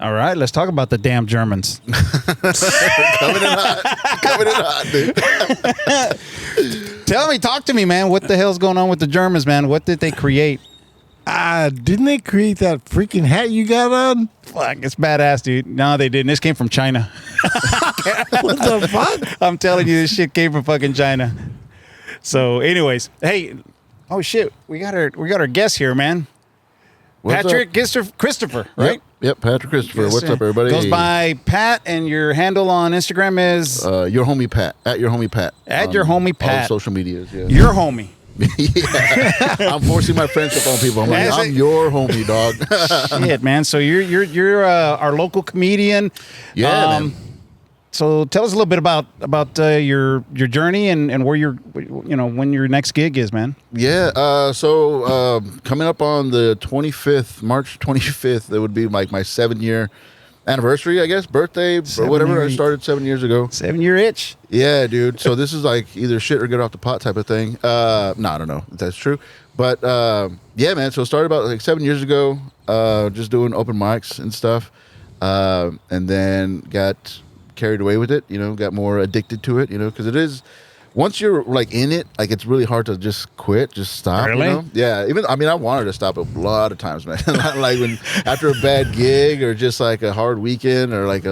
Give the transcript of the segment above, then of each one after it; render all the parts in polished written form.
All right, let's talk about the damn Germans. Coming in hot, dude. Talk to me, man. What the hell's going on with the Germans, man? What did they create? Didn't they create that freaking hat you got on? Fuck, it's badass, dude. No, they didn't. This came from China. What the fuck? I'm telling you, this shit came from fucking China. So, anyways, hey, oh shit, we got our guest here, man. What's Patrick Christopher, right? Yep, Patrick Christopher. Yes, What's sir. up, everybody? Goes by Pat, and your handle on Instagram is your homie Pat. At your homie Pat. At your homie Pat. All social medias. Yeah. your homie. Yeah. I'm forcing my friendship on people. I'm like, I'm your homie, dog. Shit, man. So you're our local comedian. Yeah, man. So tell us a little bit about your journey and where when your next gig is, man. Yeah. So coming up on the 25th, March 25th, it would be like my 7-year anniversary, I guess, birthday or whatever. I started 7 years ago. 7-year itch. Yeah, dude. So this is like either shit or get off the pot type of thing. No, I don't know if that's true. But yeah, man. So it started about like 7 years ago, just doing open mics and stuff. And then got carried away with it, got more addicted to it, because it is, once you're like in it, like it's really hard to just quit, just stop. Really? Yeah. I wanted to stop a lot of times, man. Like when after a bad gig or just like a hard weekend or like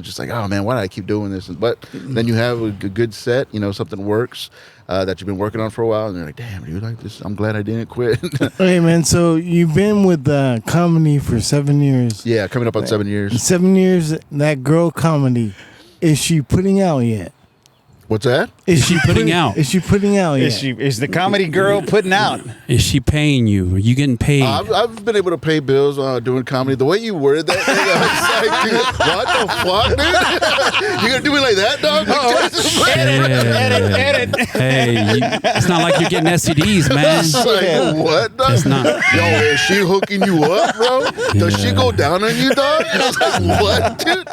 just like, oh man, why do I keep doing this? But then you have a good set, something works that you've been working on for a while, and you're like, damn, dude, like this, I'm glad I didn't quit. Okay, man. So you've been with comedy for 7 years. Yeah, coming up on 7 years. 7 years. That girl comedy, is she putting out yet? What's that? Is she putting out? Is she putting out yet? Is the comedy girl putting out? Is she paying you? Are you getting paid? I've been able to pay bills doing comedy. The way you worded that thing, I was like, dude, what the fuck, dude? You gonna do me like that, dog? Edit. Hey, it's not like you're getting STDs, man. It's like, what, dog? It's not. Yo, is she hooking you up, bro? Does she go down on you, dog? And I was like, what, dude?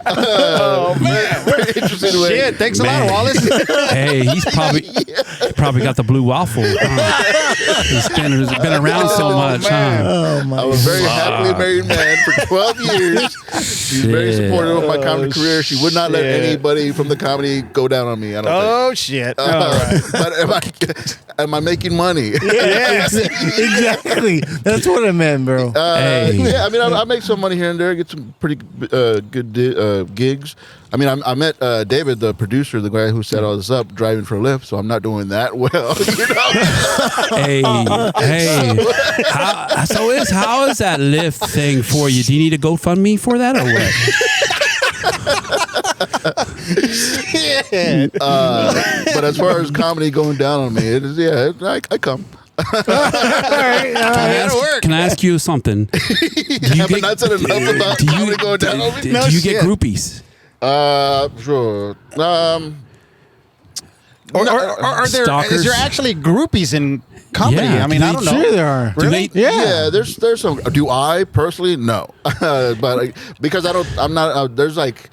Oh, man. Very interesting way. Shit, thanks a lot, Man. Wallace. Hey, he's probably got the blue waffle. He's been around so much, man. huh? Oh my! I was very happily married man for 12 years. She's very supportive of my comedy career. She would not let anybody from the comedy go down on me. I don't think. Oh shit! All right. But am I making money? Yes, Exactly. That's what I meant, bro. Hey. Yeah, I make some money here and there. Get some pretty good gigs. I met David, the producer, the guy who set all this up, driving for a Lyft, so I'm not doing that well. Hey. How is that Lyft thing for you? Do you need a GoFundMe for that or what? But as far as comedy going down on me, it is, I come. All right. Can I ask you something? Have I not said enough about comedy going down on me? Do you get groupies? Sure. Or is there actually groupies in comedy? Yeah. I don't know. Sure there are. Really? Yeah, there's some. Do I personally? No, but because I'm not. There's like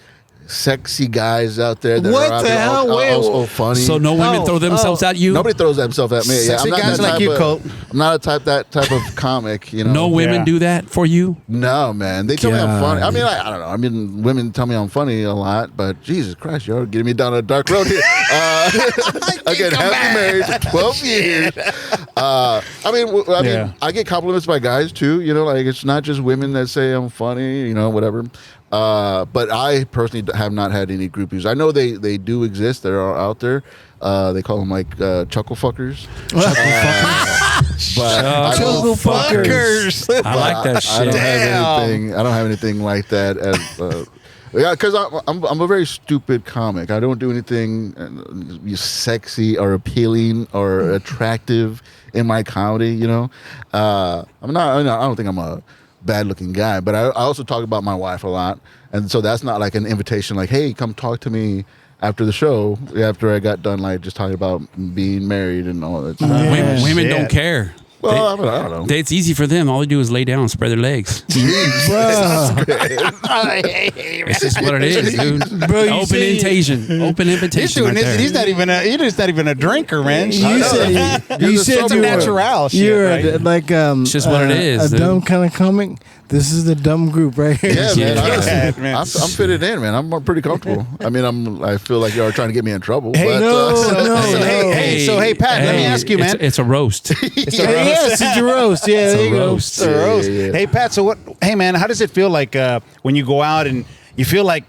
sexy guys out there that What are out the there hell? also funny. So no women throw themselves at you? Nobody throws themselves at me. Sexy I'm not guys that like type you, of, Colt. I'm not that type of comic. No women Yeah. do that for you? No, man. They tell me I'm funny. God. I don't know. Women tell me I'm funny a lot, but Jesus Christ, you're getting me down a dark road here. Again, happy married for 12 years. Yeah. I get compliments by guys too. Like it's not just women that say I'm funny. Whatever. But I personally have not had any groupies. I know they do exist. They're out there. They call them like chuckle fuckers. But Chuckle fuckers. I like that shit. I don't have anything like that. Yeah, because I'm a very stupid comic. I don't do anything sexy or appealing or attractive in my comedy. I'm not. I don't think I'm a bad-looking guy, but I also talk about my wife a lot, and so that's not like an invitation. Like, hey, come talk to me after the show. After I got done, like just talking about being married and all that stuff. Yeah. Women shit. don't care. Well, I don't know. It's easy for them. All they do is lay down and spread their legs. It's just what it is, dude. Bro, you Open say- invitation. Open He's invitation. doing Right this. there. He's not even a drinker, man. You said you said It's a you were- natural shit, You're right? like It's just what it is, a dude. dumb kind of comic. This is the dumb group right here. Yeah, man. Yeah, man. I'm fitted in, man. I'm pretty comfortable. I mean, I feel like y'all are trying to get me in trouble. Hey, but, no, hey, Pat, let me ask you, man. It's a roast. Yes, it's a roast. Yeah, there you go. It's a roast. Yeah. Hey, Pat. So what? Hey, man, how does it feel like when you go out and you feel like,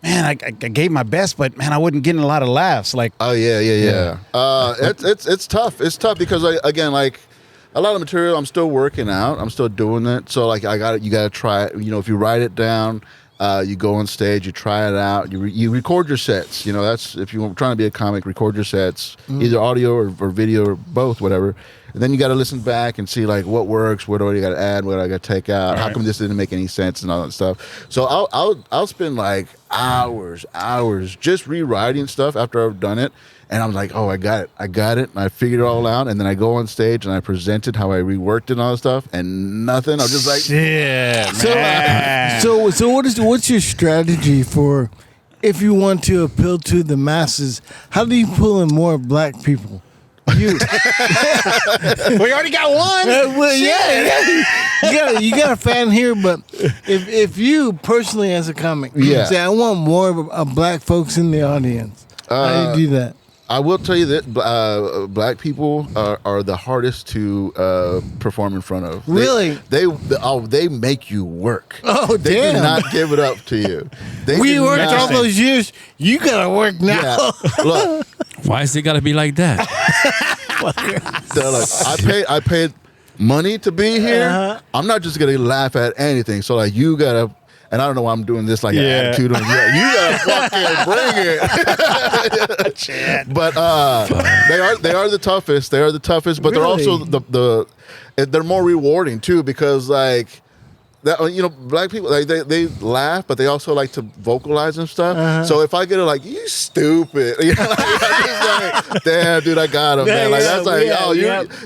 man, I gave my best, but man, I wasn't getting a lot of laughs. Like, Oh yeah. It's tough. It's tough because again, like a lot of material, I'm still working out. I'm still doing it. So like you got to try it. You know, if you write it down, you go on stage, you try it out, you record your sets. You know, that's if you're trying to be a comic, record your sets, either audio or video or both, whatever. And then you got to listen back and see like what works, what do I got to add, what I got to take out, how come this didn't make any sense and all that stuff. So I'll spend like hours just rewriting stuff after I've done it. And I'm like, oh, I got it. And I figured it all out. And then I go on stage and I presented how I reworked it and all that stuff. And nothing. I'm just like, yeah, man. So what's your strategy for if you want to appeal to the masses? How do you pull in more black people? You We already got one. well, you got a fan here, but if you personally as a comic, Yeah. say I want more of black folks in the audience, how do you do that? I will tell you that black people are the hardest to perform in front of. Really? They make you work. Oh, they damn. do not give it up to you. They We do worked not- all those years. You gotta work now. Yeah. Look, Why is it got to be like that? I paid money to be here. Uh-huh. I'm not just gonna laugh at anything. So like you gotta. And I don't know why I'm doing this like an Yeah. attitude on you. You gotta fucking bring it. But they are the toughest. They are the toughest. But they're also they're more rewarding too because like that black people like they laugh, but they also like to vocalize and stuff. So if I get it like you stupid, I'm just like, damn dude, I got him, man. Like that's like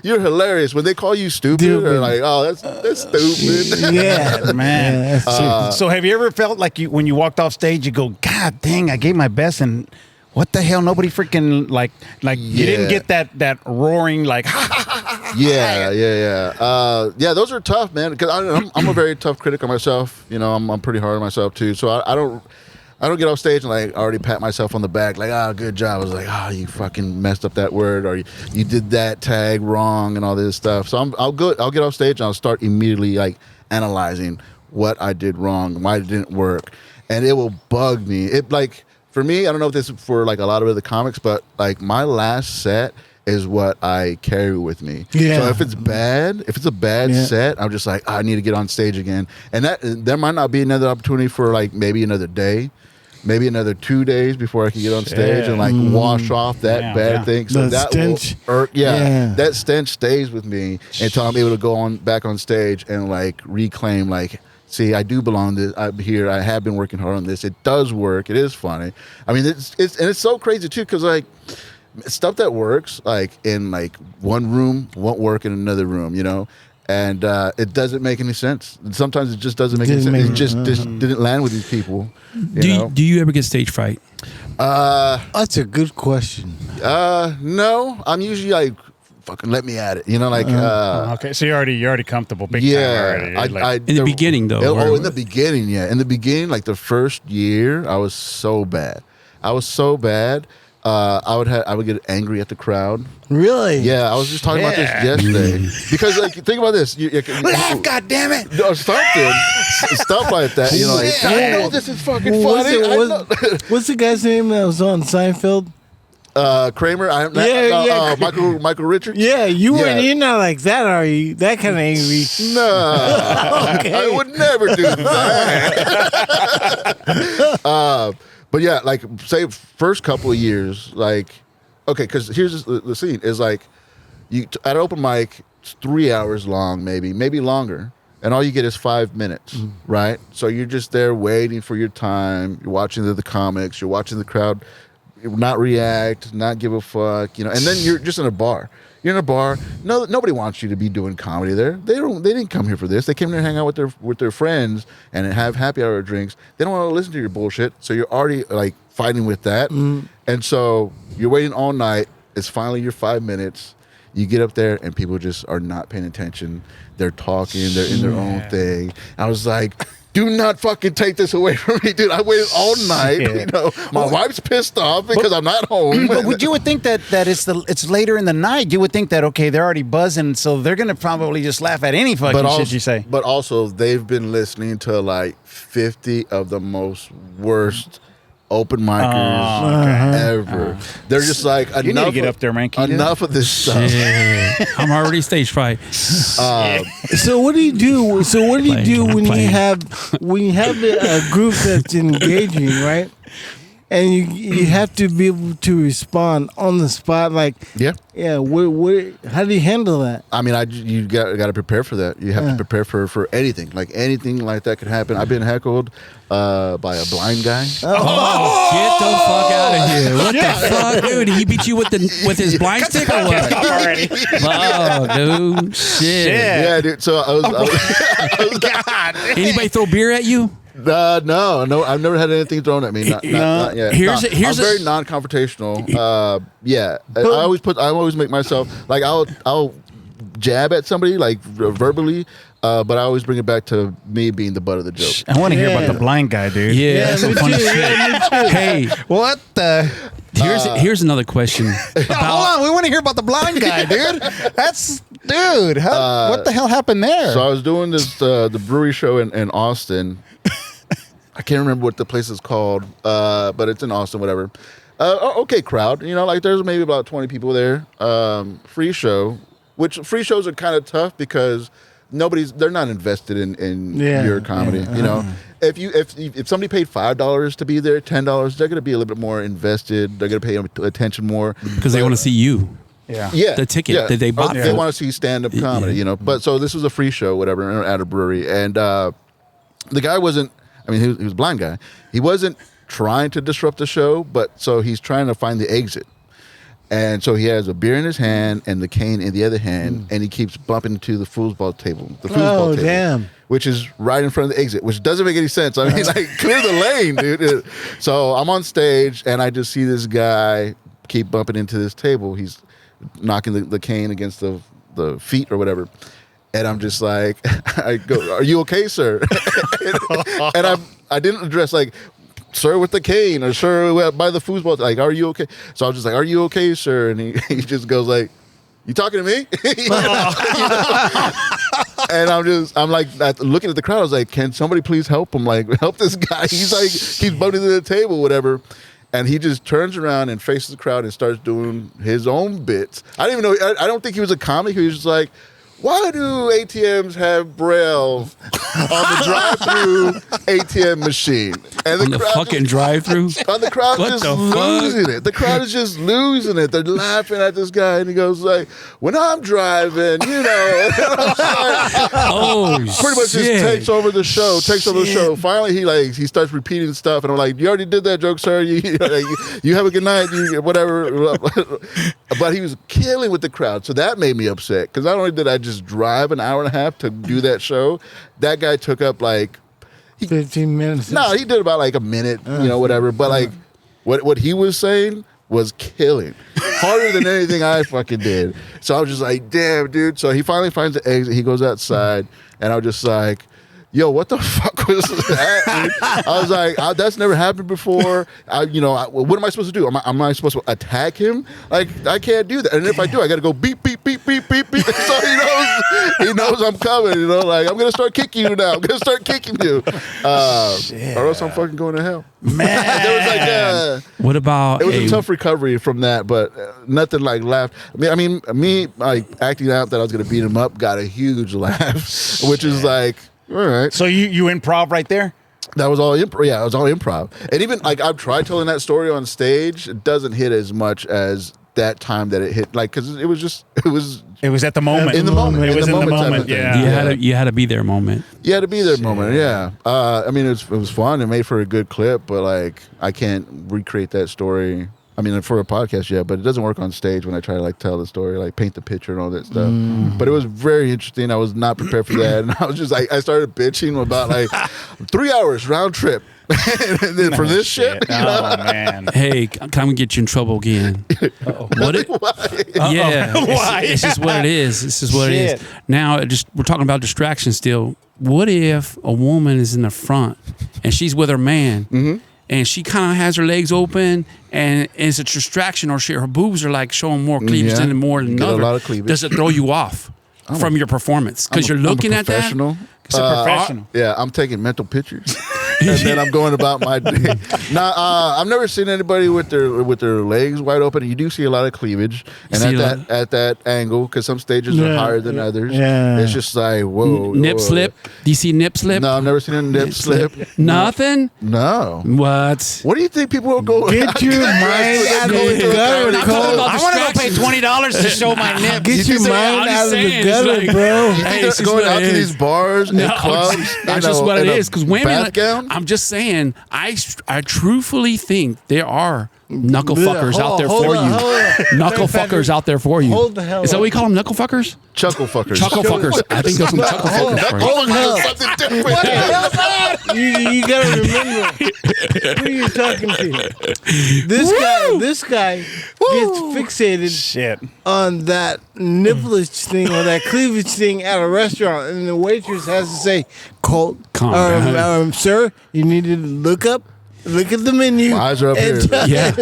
you're hilarious when they call you stupid. Or like that's stupid. Yeah, Man. Yeah, that's true. So have you ever felt like when you walked off stage, you go, God dang, I gave my best, and what the hell? Nobody freaking like you didn't Yeah. get that roaring like. Yeah. Those are tough, man. Because I'm a very tough critic of myself. You know, I'm pretty hard on myself too. So I don't get off stage and like already pat myself on the back like, good job. I was like, you fucking messed up that word, or you did that tag wrong and all this stuff. So I'll get off stage and I'll start immediately like analyzing what I did wrong, why it didn't work, and it will bug me. It like for me, I don't know if this is for like a lot of other comics, but like my last set is what I carry with me. Yeah. So if it's a bad set, I'm just like, I need to get on stage again. And there might not be another opportunity for like maybe another day, maybe another 2 days before I can get on stage and like wash off that bad thing. So The that stench. that stench stays with me until I'm able to go back on stage and like reclaim like, see, I do belong to this. I'm here. I have been working hard on this. It does work. It is funny. I mean, it's so crazy too because like stuff that works like in like one room won't work in another room, you know, and it doesn't make any sense. Sometimes it just doesn't make any sense. It just didn't land with these people. Do you ever get stage fright? That's a good question. No, I'm usually like fucking let me at it, you know, like Okay, so you're already comfortable. Big time already. In the beginning, though. in the beginning, in the beginning, like the first year, I was so bad. I would get angry at the crowd. Really? Yeah, I was just talking about this yesterday because, like, think about this. Laugh, God damn it! Or something, stuff like that. You know, like I know this is fucking funny. What's the guy's name that was on Seinfeld? Kramer. Michael Richards. Yeah, you're not like that, are you? That kind of angry. No, Okay. I would never do that. But yeah, like say first couple of years, like okay, because here's the scene is like you at open mic, it's 3 hours long, maybe longer, and all you get is 5 minutes, right? So you're just there waiting for your time. You're watching the comics. You're watching the crowd not react, not give a fuck, and then you're just in a bar. You're in a bar. No, nobody wants you to be doing comedy there. They didn't come here for this. They came here to hang out with their friends and have happy hour drinks. They don't want to listen to your bullshit. So you're already like fighting with that. And so you're waiting all night. It's finally your 5 minutes. You get up there and people just are not paying attention. They're talking. They're in their own thing. I was like, do not fucking take this away from me, dude. I waited all night. My wife's pissed off because I'm not home. But you would think that it's later in the night. You would think that, okay, they're already buzzing, so they're going to probably just laugh at any fucking shit you say. But also, they've been listening to like 50 of the most worst open micers ever. They're just like, enough. You need to get up there, man. Enough of this stuff. I'm already stage fright. So what do you do? When you have a group that's engaging, right? And you have to be able to respond on the spot, like yeah. How do you handle that? I mean, you got to prepare for that. You have to prepare for anything. Like anything like that could happen. I've been heckled by a blind guy. Oh, get the fuck out of here! What the fuck, dude? He beat you with his blind stick or what? Oh, dude, shit. Yeah, dude. So I was God. Anybody throw beer at you? No, I've never had anything thrown at me. Not yet. I'm very non-confrontational. I always make myself like I'll jab at somebody like verbally, but I always bring it back to me being the butt of the joke. I want to hear about the blind guy, dude. Yeah, that's some funny shit. Hey, what the? Here's another question. Hold on, we want to hear about the blind guy, dude. What the hell happened there? So I was doing this the brewery show in Austin. I can't remember what the place is called, but it's in Austin, whatever. Okay crowd, like there's maybe about 20 people there. Free show, which free shows are kind of tough because they're not invested in your comedy. If somebody paid $5 to be there, $10, they're going to be a little bit more invested. They're going to pay attention more because they want to see you. Yeah, the ticket that they bought. They want to see stand-up comedy, But so this was a free show, whatever, at a brewery, and the guy wasn't. I mean, he was a blind guy. He wasn't trying to disrupt the show, but so he's trying to find the exit. And so he has a beer in his hand and the cane in the other hand, and he keeps bumping into the foosball table. Damn. Which is right in front of the exit, which doesn't make any sense. I mean, like, clear the lane, dude. So I'm on stage, and I just see this guy keep bumping into this table. He's knocking the cane against the feet or whatever. And I'm just like, I go, "Are you okay, sir?" and I didn't address like, "Sir with the cane" or "Sir by the foosball." Like, "Are you okay?" So I was just like, "Are you okay, sir?" And he just goes like, "You talking to me?" And I'm like looking at the crowd. I was like, "Can somebody please help him? Like, help this guy." He's bumping into the table, whatever. And he just turns around and faces the crowd and starts doing his own bits. I didn't even know. I don't think he was a comic. He was just like, "Why do ATMs have Braille on the drive-through ATM machine?" And the fucking drive-through? And the crowd just losing it. The crowd is just losing it. They're laughing at this guy, and he goes like, "When I'm driving, pretty much just takes over the show. Finally, he starts repeating stuff, and I'm like, "You already did that joke, sir. You have a good night, whatever." But he was killing with the crowd, so that made me upset because not only did I just drive an hour and a half to do that show, that guy took up like 15 minutes. No, he did about like a minute, whatever. But like what he was saying was killing. Harder than anything I fucking did. So I was just like, damn, dude. So he finally finds the exit. He goes outside, and I was just like, yo, what the fuck was that, dude? I was like, that's never happened before. What am I supposed to do? Am I supposed to attack him? Like, I can't do that. And if I do, I got to go beep, beep, beep, beep, beep, beep. So he knows I'm coming, like, I'm going to start kicking you now. I'm going to start kicking you. Or else I'm fucking going to hell. Man. There was like, what about it was a tough recovery from that, but nothing like laugh. I mean, me like acting out that I was going to beat him up got a huge laugh, which is like, all right. So you improv right there? That was all improv. Yeah, it was all improv. And even like I've tried telling that story on stage, it doesn't hit as much as that time that it hit. Like because it was at the moment. In the moment. It was in the moment. Yeah. You had to be there moment. You had to be there moment. Yeah. I mean, it was fun. It made for a good clip, but like I can't recreate that story I mean, for a podcast, yeah, but it doesn't work on stage when I try to like tell the story, like paint the picture and all that stuff. But it was very interesting. I was not prepared for that, and I was just like, I started bitching about like 3 hours round trip. And then for this shit, oh man! Hey, can we get you in trouble again? What? Yeah, Why? It's just what it is. This is what it is. Now, we're talking about distraction still. What if a woman is in the front and she's with her man, and she kind of has her legs open, and it's a distraction, or her boobs are like showing more cleavage than more than another? A lot of cleavage. Does it throw you off from your performance because you're looking at that? It's a professional. Yeah, I'm taking mental pictures. And then I'm going about my day. Now, I've never seen anybody with their legs wide open. You do see a lot of cleavage, and at that angle, because some stages are higher than others. Yeah. It's just like whoa. Nip slip. Do you see nip slip? No, I've never seen a nip slip. Nothing. No. What? What do you think people will go? Get your mind out of the gutter, Cole. I want to go pay $20 to show my nip. Get your mind out of the gutter, bro. Hey, going out to these bars and clubs. That's just what it is. Because women. Bath gown? I'm just saying, I truthfully think there are knuckle fuckers out there for you. Knuckle fuckers out there for you. Hold the hell Is that up. what you call them, knuckle fuckers? Chuckle fuckers. Chuckle fuckers. I think there's some chuckle fuckers for you. Hold the hell up. Something different. You gotta remember who you're talking to. This guy gets fixated on that nipplage thing or that cleavage thing at a restaurant, and the waitress has to say, "Colt, Calm down. sir, you need to look at the menu." My eyes are up here. Yeah,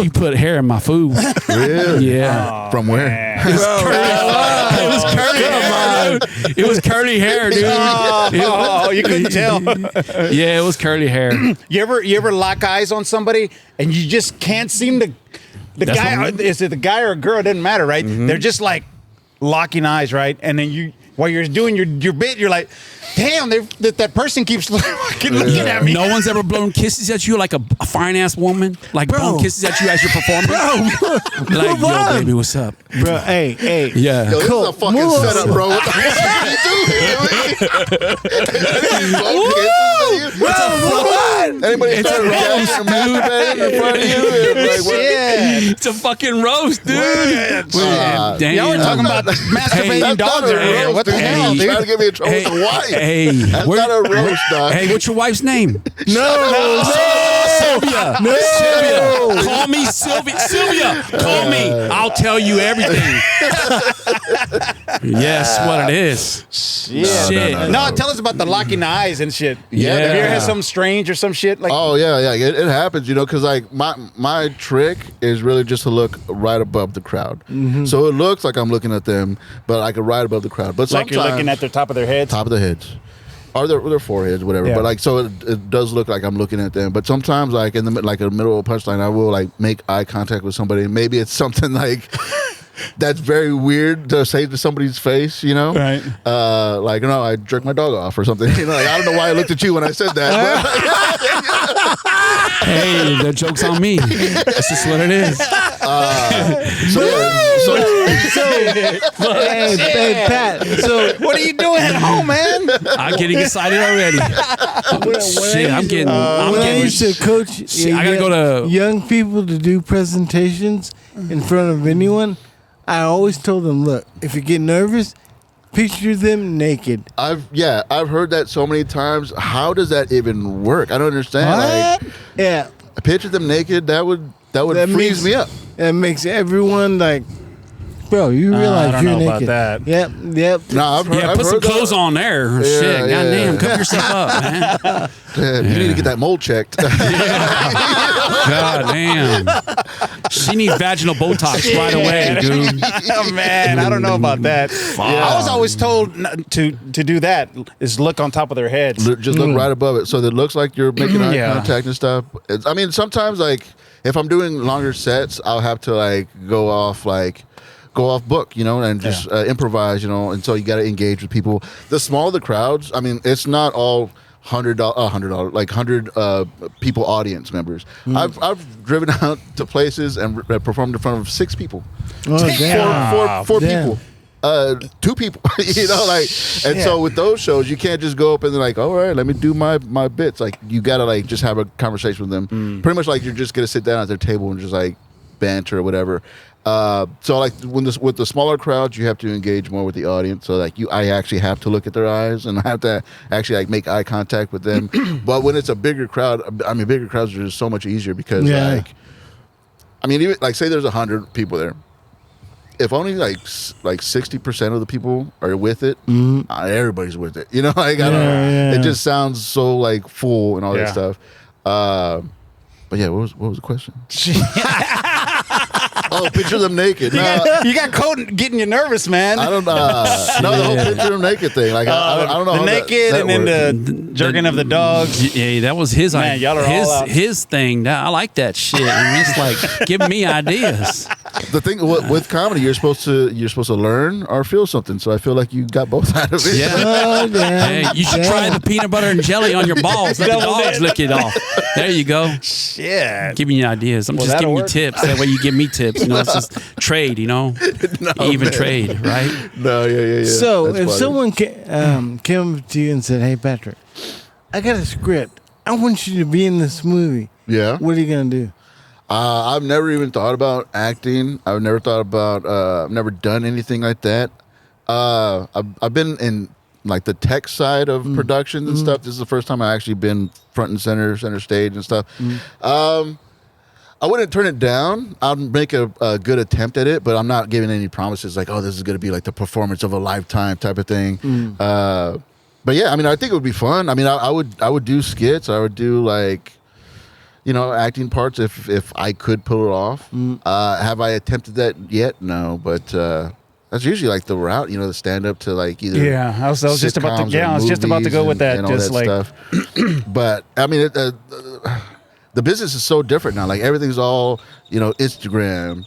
she put hair in my food. Really? Yeah. From where? It was curly hair, dude. It was curly hair, dude. Oh, you couldn't tell. Yeah, it was curly hair. You ever lock eyes on somebody and you just can't seem to? The That's guy, what I mean. is it the guy or a girl? It doesn't matter, right? They're just like locking eyes, right? And then while you're doing your bit, you're like, damn, that person keeps fucking looking at me. No one's ever blown kisses at you like a fine ass woman, like blowing kisses at you as you're performing. Like, yo, baby, what's up? Bro, hey. Yeah. Yo, this is a fucking setup, bro. What the fuck are you doing? Anybody start masturbating in front of you? It's a fucking roast, dude. Damn. Y'all were talking about masturbating dogs earlier. What the hell, dude? Trying to get me in trouble with the wife. Hey, That's not a roast, dog. Hey, what's your wife's name? No. Sylvia. No. Sylvia. Call me Sylvia. Sylvia, call me. I'll tell you everything. Yes, what it is. Shit. No, tell us about the locking eyes and shit. Yeah. Have you ever had something strange or some shit? Like, Oh yeah. It happens, because like my trick is really just to look right above the crowd. So it looks like I'm looking at them, but I can right above the crowd. But like you're looking at the top of their heads. top of the heads. Or their foreheads, whatever. Yeah. But like, so it does look like I'm looking at them. But sometimes, like in the middle of a punchline, I will like make eye contact with somebody, and maybe it's something like that's very weird to say to somebody's face, Right. Like, I jerked my dog off or something. Like, I don't know why I looked at you when I said that. Hey, the joke's on me. That's just what it is. Hey, Pat. So What are you doing at home, man? I'm getting excited already. Shit, I'm getting. I'm when I getting. used to coach Shit, I gotta go to- young people to do presentations in front of anyone, I always told them, look, if you get nervous, picture them naked. I've heard that so many times. How does that even work? I don't understand. Like, Yeah. picture them naked. That would freeze me up. That makes everyone like, bro, you realize I don't you're know about naked. that. Yep. No, I've heard. Yeah, I've put heard some clothes that. on there. Yeah, Shit, yeah. goddamn, cover yourself up, man. Damn, you need to get that mole checked. God damn. She needs vaginal Botox right away, dude. Oh, man, I don't know about that. I was always told to do that is look on top of their heads. Just look right above it, so that it looks like you're making eye Yeah. contact and stuff. I mean, sometimes like if I'm doing longer sets, I'll have to like go off book, and just improvise, and so you got to engage with people. The smaller the crowds, I mean, it's not all $100, like 100 people audience members. I've driven out to places and performed in front of 6 people. Oh, damn. Four Damn. people. 2 people, and so with those shows, you can't just go up and they're like, all right, let me do my bits. Like, you gotta like just have a conversation with them. Pretty much like you're just gonna sit down at their table and just like banter or whatever. So like with the smaller crowds, you have to engage more with the audience. So like I actually have to look at their eyes and I have to actually like make eye contact with them. But when it's a bigger crowd, I mean, bigger crowds are just so much easier because like, I mean, even like say there's 100 people there. If only like 60% of the people are with it, everybody's with it. You know, like I don't know. It just sounds so like full and all that stuff. But yeah, what was the question? Oh, picture them naked. You got Colt getting you nervous, man. I don't know. No, the whole picture them naked thing. Like I don't know. The how naked that and then the jerking of the dogs. Yeah, that was his Man, y'all are all out. his thing. I like that shit. I mean, it's like giving me ideas. The thing with comedy, you're supposed to learn or feel something. So I feel like you got both out of it. Yeah. Hey, you should try the peanut butter and jelly on your balls. Let the dogs lick it off. There you go. Shit. Giving you ideas. I'm just giving you tips. That way you give me tips. You know, it's just trade. You know, even trade, right? No, yeah. So That's if funny. someone came up to you and said, "Hey, Patrick, I got a script. I want you to be in this movie." Yeah. What are you gonna do? I've never even thought about acting. I've never thought about. I've never done anything like that. I've been in like the tech side of productions and stuff. This is the first time I actually been front and center stage and stuff. I wouldn't turn it down. I'll make a good attempt at it, but I'm not giving any promises like, oh, this is going to be like the performance of a lifetime type of thing. But yeah, I mean, I think it would be fun. I mean, I would do skits. I would do like, you know, acting parts if I could pull it off. Have I attempted that yet? No, but that's usually like the route, you know, the stand up to like either. Yeah, I was just about to. Yeah, I was just about to go with that. And Just all that like stuff. But I mean, the business is so different now. Like everything's all, you know, Instagram,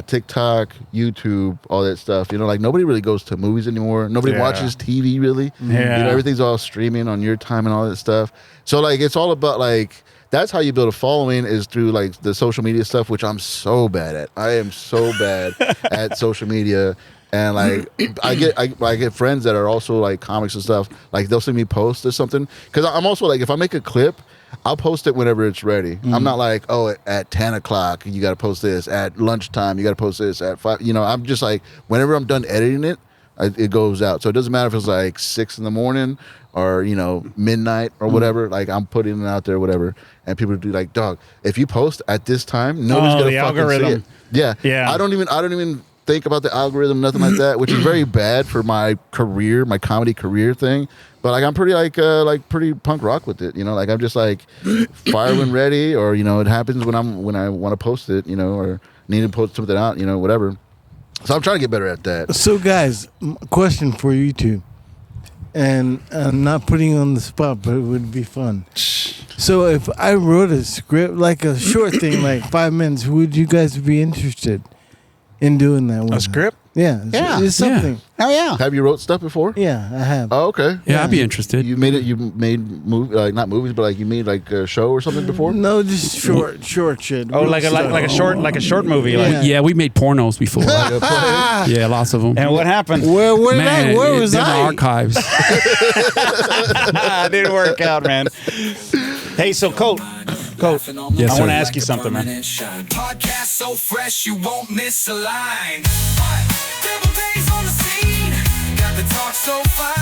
TikTok, YouTube, all that stuff. You know, like nobody really goes to movies anymore. Nobody watches TV really. Yeah. You know, everything's all streaming on your time and all that stuff. So like it's all about like that's how you build a following is through like the social media stuff, which I'm so bad at. I am so bad at social media. And like I get friends that are also like comics and stuff. Like they'll send me posts or something. Because I'm also like if I make a clip, I'll post it whenever it's ready. I'm not like, oh, at 10 o'clock, you got to post this. At lunchtime, you got to post this. At 5, you know, I'm just like, whenever I'm done editing it, it goes out. So it doesn't matter if it's like 6 in the morning or, you know, midnight or whatever. Like, I'm putting it out there, whatever. And people do like, dog, if you post at this time, nobody's going to fucking algorithm. see it. Yeah. I don't even think about the algorithm, nothing like that, which is very bad for my career, my comedy career thing. But like I'm pretty like pretty punk rock with it, you know. Like I'm just like fire when ready, or you know, it happens when I want to post it, you know, or need to post something out, you know, whatever. So I'm trying to get better at that. So guys, question for you two, and I'm not putting you on the spot, but it would be fun. So if I wrote a script, like a short thing, like 5 minutes, would you guys be interested in doing that one? a script. Yeah, it's something. Oh yeah. Have you wrote stuff before? Yeah, I have. Oh, okay. Yeah, I'd be interested. You made not movies, but like you made like a show or something before? No, just short shit. Oh, like a short movie. Yeah. Like, Yeah, we made pornos before. Yeah, lots of them. and what happened? Where was they're in the I? archives. It didn't work out, man. Hey, so Colt, Yes, I want sir. to ask you something, man. Podcast so fresh you won't miss a line. Double days on the scene, got the talk so fine.